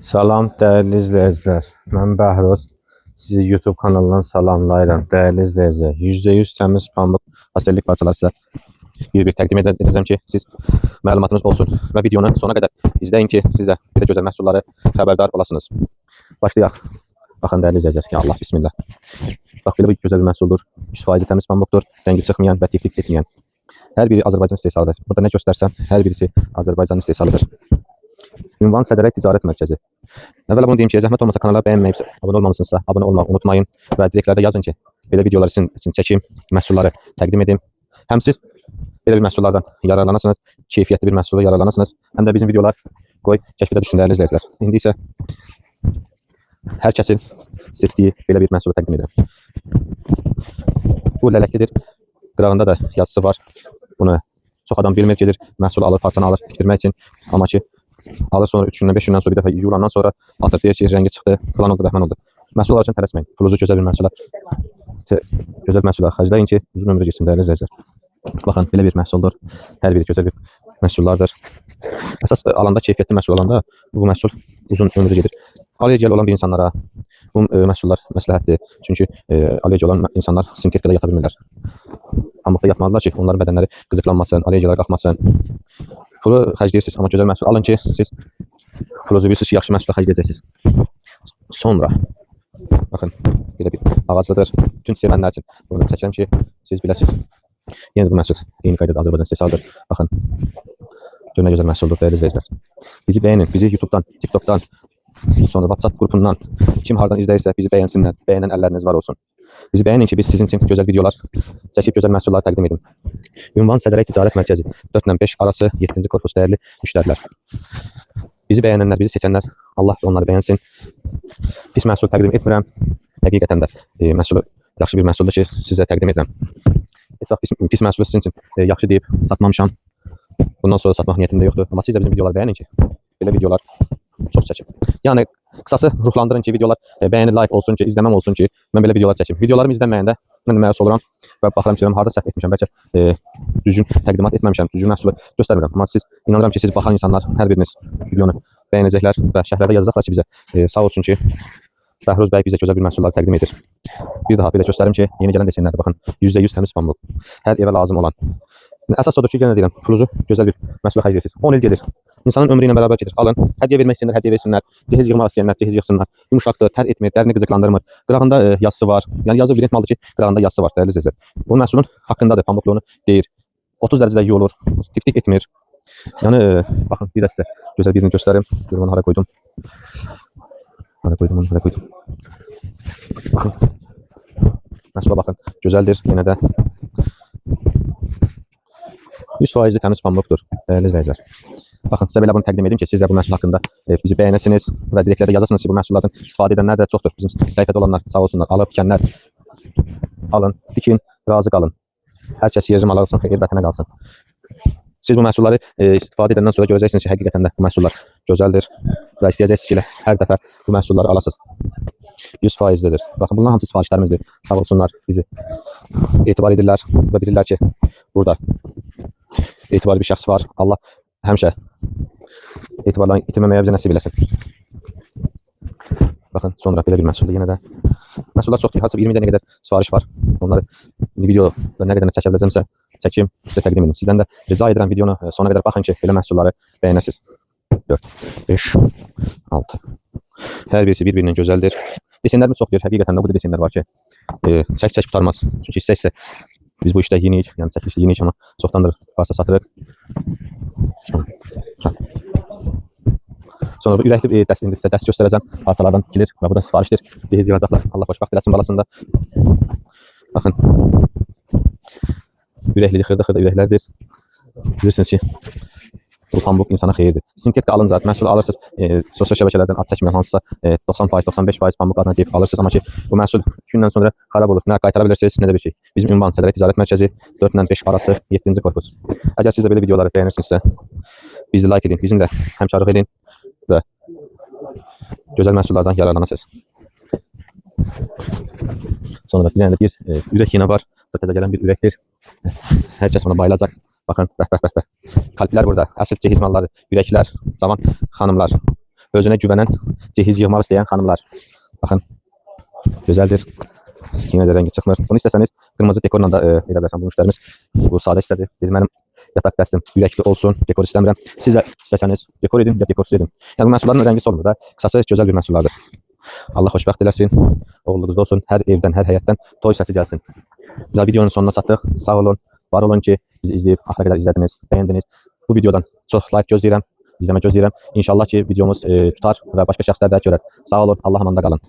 Salam değerli izleyiciler. Ben Behroz. Sizi YouTube kanalından salamlayıram. Değerli izleyiciler. %100 təmiz pamuk pastellik parçalar sizə bir təqdim edəcəm ki, siz məlumatınız olsun və videonu sona qədər izləyin ki, siz də bir də gözəl məhsulları xəbərdar olasınız. Başlayaq. Baxın değerli izleyiciler. Ya Allah, bismillah. Bax, belə bir gözəl bir məhsuldur. 100% təmiz pamukdur. Rəngi çıxmayan və tiflik etməyən. Hər biri Azərbaycan istehsalıdır. Burada nə göstərsəm, hər birisi Azərbaycan istehsalıdır. Ünvan Sədərək Ticarət Mərkəzi. Əvvəla bunu deyim ki, zəhmət olmasa kanala bəyənməyib, abunə olmamışsınızsa abunə olmağı unutmayın və direklərdə yazın ki, belə videolar için çəkim, məhsulları təqdim edim. Həm siz belə bir məhsullardan yararlanasınız, keyfiyyətli bir məhsulu yararlanasınız, həm də bizim videolar kəşfiyyata düşsün değerli izləyicilər. İndi isə hər kəsin seçdiyi belə bir məhsulu təqdim edirəm. Bu lələklidir. Qırağında da yazısı var. Bunu çox adam bilmir, gedir, məhsul alır, parçanı alır tikdirmək için. Amma ki alır, sonra 3 gündən 5 gündən sonra bir dəfə yurandan sonra atır, deyir ki, rəngi çıxdı, falan oldu, bəhmən oldu. Məhsul olarkən tələsməyin. Pulunuzu gözəl bir məhsula, gözəl məhsula xərcləyin ki, uzun ömrə geçsin değerli izləyicilər. Baxın, belə bir məhsuldur. Hər biri gözəl bir məhsullardır. Əsas alanda, keyfiyyətli məhsul alanda bu məhsul uzun ömrə gedir. Alergiyalı olan bir insanlara bu məhsullar məsləhətdir. Çünki alergiya olan insanlar sintetikada yata bilmirlər. Pamukda yatmalılar ki, onların bədənləri qızıqlanmasın, allergiyalar qalxmasın. Pulu xərcləyirsiniz, amma gözəl məhsul alın ki, siz pulunuzu bilirsiniz ki, yaxşı məhsula xərcləyəcəksiniz. Sonra baxın, belə bir ağaclıdır. Bütün sevənlər üçün bunu çəkirəm ki, siz biləsiniz. Yenə də bu məhsul eyni qaydada Azərbaycan istehsalıdır. Baxın, görün nə gözəl məhsuldur değerli izləyicilər. Bizi bəyənin, bizi YouTube'dan, TikTok'dan, sonra WhatsApp qrupundan, kim hardan izləyirsə bizi bəyənsinlər, bəyənən əlləriniz var olsun. Bizi bəyənin ki, biz sizin için gözəl videolar çəkib gözəl məhsulları təqdim edim. Ünvan Sədərək Ticarət Mərkəzi 4-5 arası 7-ci korpus değerli müştərilər. Bizi bəyənənlər, bizi seçənlər, Allah da onları bəyənsin. Pis məhsul təqdim etmirəm. Həqiqətən də məhsulu yaxşı bir məhsuldur ki, sizə təqdim edirəm. Heç vaxt pis məhsulu sizin üçün yaxşı deyib satmamışam. Bundan sonra satmaq niyyətimdə yoxdur. Amma siz də bizim videoları bəyənin ki, belə videolar çox çəkim. Yəni qısası ruhlandırın ki, videolar bəyəni, like olsun ki, izləməm olsun ki, mən belə videolar çəkim. Videolarımı izləməyəndə mən məyus oluram və baxıram ki, harda səhv etmişəm, bəlkə düzgün təqdimat etməmişəm, düzgün məhsulu göstərmirəm. Amma siz inanıram ki, siz baxan insanlar hər biriniz videonu bəyənəcəklər və şərhlərdə yazacaqlar ki, bizə sağ olsun ki, Behroz bəy bizə gözəl bir məhsullar təqdim edir. Bir daha belə göstərim ki, yeni gələn desenlərdir. Baxın, %100 təmiz pamuk. Hər evə lazım olan. Əsas odur ki, yenə deyirəm, pulunuzu gözəl bir məhsula xərcləyirsiniz. 10 il gedir. İnsanın ömrü ilə bərabər gedir. Alın, hədiyyə vermək istəyənlər hədiyyə versinlər. Cehiz yığmaq istəyənlər cehiz yığsınlar. Yumuşaqdır, tər etmir, dərini qızıqlandırmır. Qırağında yazısı var. Yəni yazı evident maldır ki, qırağında yazısı var değerli izləyicilər. Bu məhsulun haqqındadır, pamukluğunu deyir. 30 dərəcədə yuyulur, tiftik etmir. Yəni baxın, bir də sizə gözəl birini göstərim. Görün onu hara qoydum. Hara qoydum. Baxın. Məhsula baxın, gözəldir yenə də. 100% təmiz pamukdur değerli izləyicilər. Baxın, sizə belə bunu təqdim edim ki, siz də bu məhsul haqqında bizi bəyənəsiniz və direklərdə yazasınız ki, bu məhsullardan istifadə edənlər də çoxdur. Bizim səhifədə olanlar sağ olsunlar, alıb tikənlər alın, dikin, razı qalın. Hər kəs yerini alsın, xeyir vətənə qalsın. Siz bu məhsulları istifadə edəndən sonra görəcəksiniz ki, həqiqətən də bu məhsullar gözəldir və istəyəcəksiniz ki, hər dəfə bu məhsulları alasınız. 100%'dir. Baxın, bunlar hamısı sifarişlərimizdir. Sağ olsunlar, bizi etibar edirlər və bilirlər ki, burada etibarlı bir şəxs var. Allah həmişə etibarlarını itirməməyə bizə nəsib eləsin. Baxın, sonra belə bir məhsuldur yenə də. Məhsullar çoxdur. Hardasa 20 dənə qədər sifariş var. Onları video və nə qədər çəkə biləcəmsə çəkim, sizə təqdim edim. Sizdən də rica edirəm videonu sona qədər baxın ki, belə məhsulları bəyənəsiniz. 4, 5, 6. Hər birisi bir-birinin gözəldir. Desenlərimiz çoxdur. Həqiqətən də bu desenlər var ki, çək qutarmaz. Çünki hissə biz bu işdə yeniyik, yəni çəkilişdə yeniyik, amma çoxdandır parça satırıq. Sonra bu ürəkli sizə dəst göstərəcəm. Parçalardan tikilir və bu da sifarişdir. Cehiz yığacaqlar. Allah xoşbaxt eləsin balasında. Baxın. Ürəkli xırda ürəklərdir. Bilirsiniz ki, bu pamuk insana xeyirdir. Sintetika alın zaten, məhsulu alırsınız. Sosial şəbəkələrdən ad çəkmir, hansısa 90%, 95% pamuk adına deyib alırsınız. Amma ki, bu məhsul 3 gündən sonra xarab olur. Nə qaytara bilirsiniz, nə də bir şey. Bizim Ünvan Sədərək Ticarət Mərkəzi 4-5 arası 7-ci korpus. Əgər siz də belə videoları bəyənirsinizsə, bizi like edin, bizim də həmkarlıq edin və gözəl məhsullardan yararlanasınız. Sonra bir dənə də bir ürək yenə var. Təzə gələn bir ürəkdir. Hər kəs buna bayılacaq. Baxın, bəh. Kalplər burada. Əsl cehiz malları, ürəklər, cavan xanımlar. özünə güvənən, cehiz yığmaq istəyən xanımlar. Baxın, gözəldir. Yenə də rəngi çıxmır. Bunu istəsəniz qırmızı dekorla da edə bilərsiniz. Bu müştərimiz bu sadə istədi. Dedi mənim yataq dəstim ürəkli olsun, dekor istəmirəm. Siz də istəsəniz dekor edin ya dekorsuz edin. Yəni bu məhsulların rəngi solmur da. Qısası gözəl bir məhsullardır. Allah xoşbəxt eləsin. Oğlunuzda olsun. Hər evdən, hər həyətdən toy səsi gəlsin. Biz videonun sonuna çatdıq. Sağ olun, var olun ki, bizi izləyib axıra qədər izlədiniz, bəyəndiniz. Bu videodan çox like gözləyirəm, izləmə gözləyirəm. İnşallah ki, videomuz tutar və başqa şəxslər də görər. Sağ olun, Allah amanda qalın.